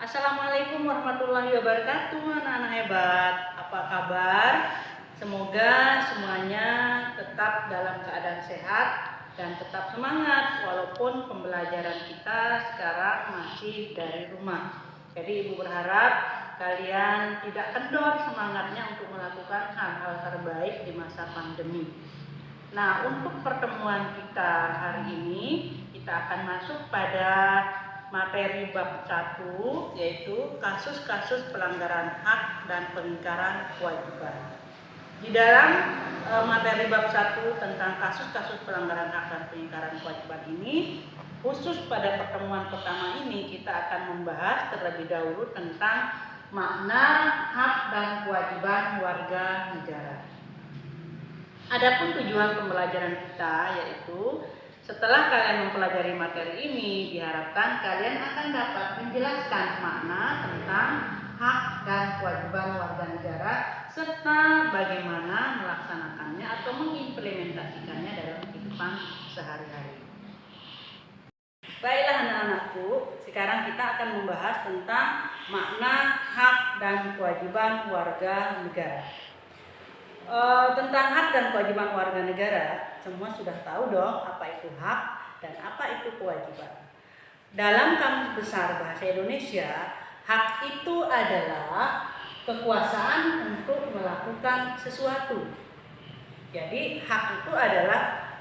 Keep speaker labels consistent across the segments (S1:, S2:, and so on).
S1: Assalamualaikum warahmatullahi wabarakatuh, anak-anak hebat. Apa kabar? Semoga semuanya tetap dalam keadaan sehat dan tetap semangat walaupun pembelajaran kita sekarang masih dari rumah. Jadi Ibu berharap kalian tidak kendor semangatnya untuk melakukan hal-hal terbaik di masa pandemi. Nah, untuk pertemuan kita hari ini kita akan masuk pada materi bab 1, yaitu kasus-kasus pelanggaran hak dan pengingkaran kewajiban. Di dalam materi bab 1 tentang kasus-kasus pelanggaran hak dan pengingkaran kewajiban ini, khusus pada pertemuan pertama ini kita akan membahas terlebih dahulu tentang makna hak dan kewajiban warga negara. Adapun tujuan pembelajaran kita yaitu setelah kalian mempelajari materi ini, diharapkan kalian akan dapat menjelaskan makna tentang hak dan kewajiban warga negara serta bagaimana melaksanakannya atau mengimplementasikannya dalam kehidupan sehari-hari. Baiklah anak-anakku, sekarang kita akan membahas tentang makna hak dan kewajiban warga negara. Tentang hak dan kewajiban warga negara, semua sudah tahu dong apa itu hak dan apa itu kewajiban. Dalam Kamus Besar Bahasa Indonesia, hak itu adalah kekuasaan untuk melakukan sesuatu. Jadi hak itu adalah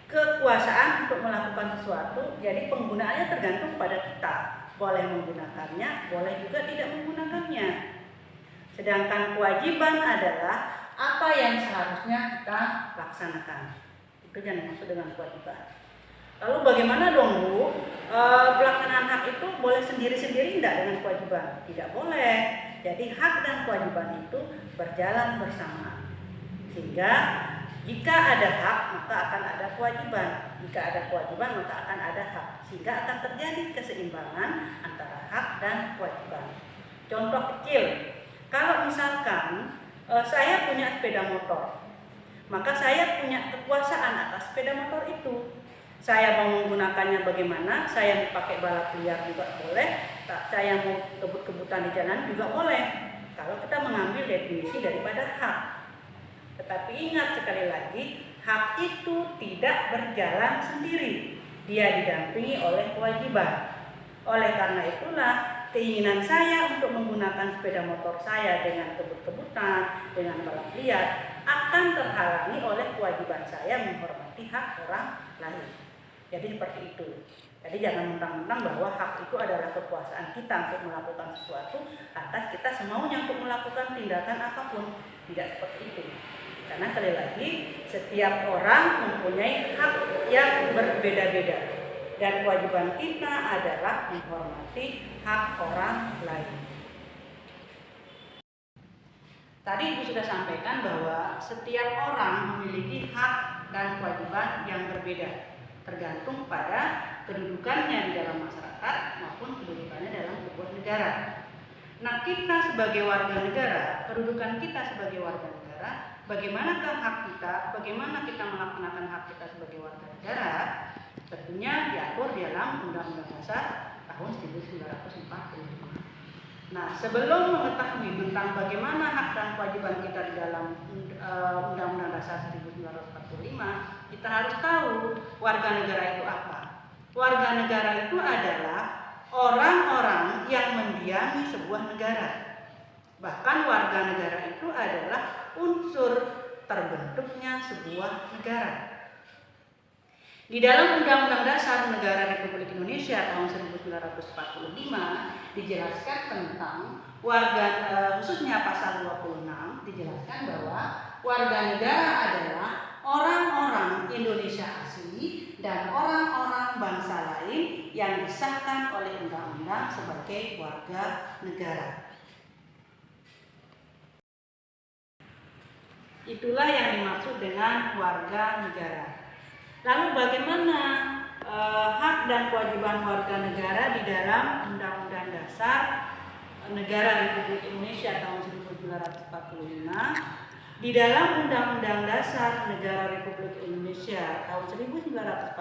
S1: kekuasaan untuk melakukan sesuatu, jadi penggunaannya tergantung pada kita. Boleh menggunakannya, boleh juga tidak menggunakannya. Sedangkan kewajiban adalah apa yang seharusnya kita laksanakan. Itu yang dimaksud dengan kewajiban. Lalu bagaimana dong Bu? Pelaksanaan hak itu boleh sendiri-sendiri enggak dengan kewajiban? Tidak boleh. Jadi hak dan kewajiban itu berjalan bersama. Sehingga jika ada hak maka akan ada kewajiban. Jika ada kewajiban maka akan ada hak. Sehingga akan terjadi keseimbangan antara hak dan kewajiban. Contoh kecil, kalau misalkan saya punya sepeda motor, maka saya punya kekuasaan atas sepeda motor itu. Saya mau menggunakannya bagaimana, saya mau pakai balap liar juga boleh, saya mau kebut-kebutan di jalan juga boleh. Kalau kita mengambil definisi daripada hak. Tetapi ingat sekali lagi, hak itu tidak berjalan sendiri. Dia didampingi oleh kewajiban. Oleh karena itulah, keinginan saya untuk menggunakan sepeda motor saya dengan kebut-kebutan, dengan balap liar akan terhalangi oleh kewajiban saya menghormati hak orang lain. Jadi seperti itu. Jadi jangan mentang-mentang bahwa hak itu adalah kekuasaan kita untuk melakukan sesuatu atas kita semaunya untuk melakukan tindakan apapun. Tidak seperti itu. Karena sekali lagi, setiap orang mempunyai hak yang berbeda-beda. Dan kewajiban kita adalah menghormati hak orang lain. Tadi Ibu sudah sampaikan bahwa setiap orang memiliki hak dan kewajiban yang berbeda, tergantung pada kedudukannya di dalam masyarakat maupun kedudukannya dalam sebuah negara. Nah, kita sebagai warga negara, kedudukan kita sebagai warga negara, bagaimanakah hak kita, bagaimana kita melaksanakan hak kita sebagai warga negara? Tentunya diatur dalam Undang-Undang Dasar tahun 1945. Nah, sebelum mengetahui tentang bagaimana hak dan kewajiban kita di dalam Undang-Undang Dasar 1945, kita harus tahu warga negara itu apa. Warga negara itu adalah orang-orang yang mendiami sebuah negara. Bahkan warga negara itu adalah unsur terbentuknya sebuah negara. Di dalam Undang-Undang Dasar Negara Republik Indonesia tahun 1945 dijelaskan tentang khususnya pasal 26 dijelaskan bahwa warga negara adalah orang-orang Indonesia asli dan orang-orang bangsa lain yang disahkan oleh undang-undang sebagai warga negara. Itulah yang dimaksud dengan warga negara. Lalu bagaimana hak dan kewajiban warga negara di dalam Undang-Undang Dasar Negara Republik Indonesia tahun 1945? Di dalam Undang-Undang Dasar Negara Republik Indonesia tahun 1945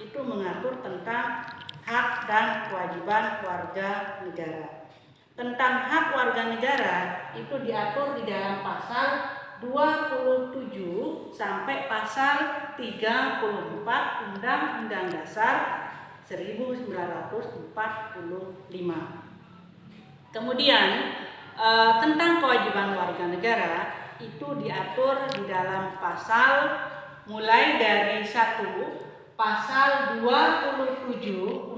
S1: itu mengatur tentang hak dan kewajiban warga negara. Tentang hak warga negara itu diatur di dalam pasal 27 sampai pasal 34 Undang-Undang Dasar 1945. Kemudian tentang kewajiban warga negara itu diatur di dalam pasal mulai dari 1 pasal 27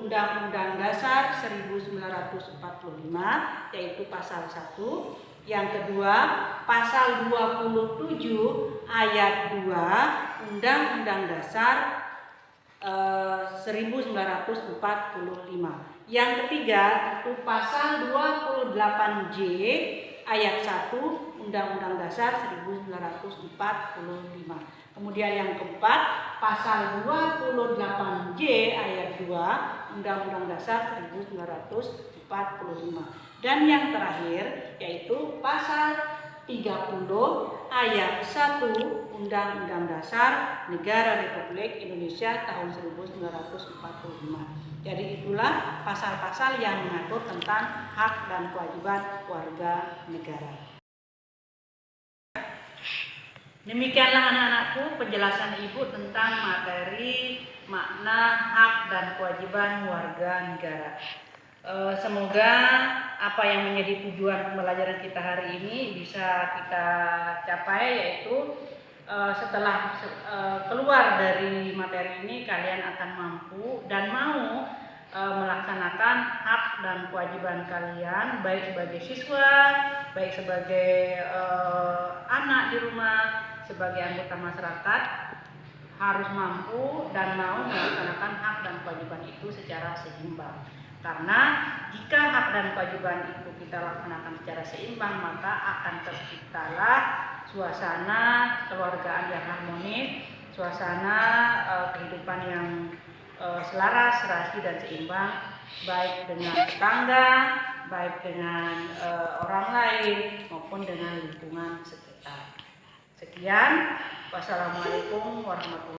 S1: Undang-Undang Dasar 1945 yaitu pasal 1. Yang kedua, pasal 27 ayat 2 Undang-Undang Dasar 1945. Yang ketiga itu pasal 28J ayat 1 Undang-Undang Dasar 1945. Kemudian yang keempat, pasal 28J ayat 2 Undang-Undang Dasar 1945. Dan yang terakhir yaitu pasal 30 ayat 1 Undang-Undang Dasar Negara Republik Indonesia tahun 1945. Jadi itulah pasal-pasal yang mengatur tentang hak dan kewajiban warga negara. Demikianlah anak-anakku penjelasan Ibu tentang materi makna hak dan kewajiban warga negara. Semoga apa yang menjadi tujuan pembelajaran kita hari ini bisa kita capai, yaitu setelah keluar dari materi ini kalian akan mampu dan mau melaksanakan hak dan kewajiban kalian, baik sebagai siswa, baik sebagai anak di rumah, sebagai anggota masyarakat, harus mampu dan mau melaksanakan hak dan kewajiban itu secara seimbang. Karena jika hak dan kewajiban itu kita laksanakan secara seimbang, maka akan terciptalah suasana keluargaan yang harmonis, suasana kehidupan yang selaras, serasi dan seimbang, baik dengan tetangga, baik dengan orang lain maupun dengan lingkungan sekitar. Sekian, wassalamualaikum warahmatullahi wabarakatuh.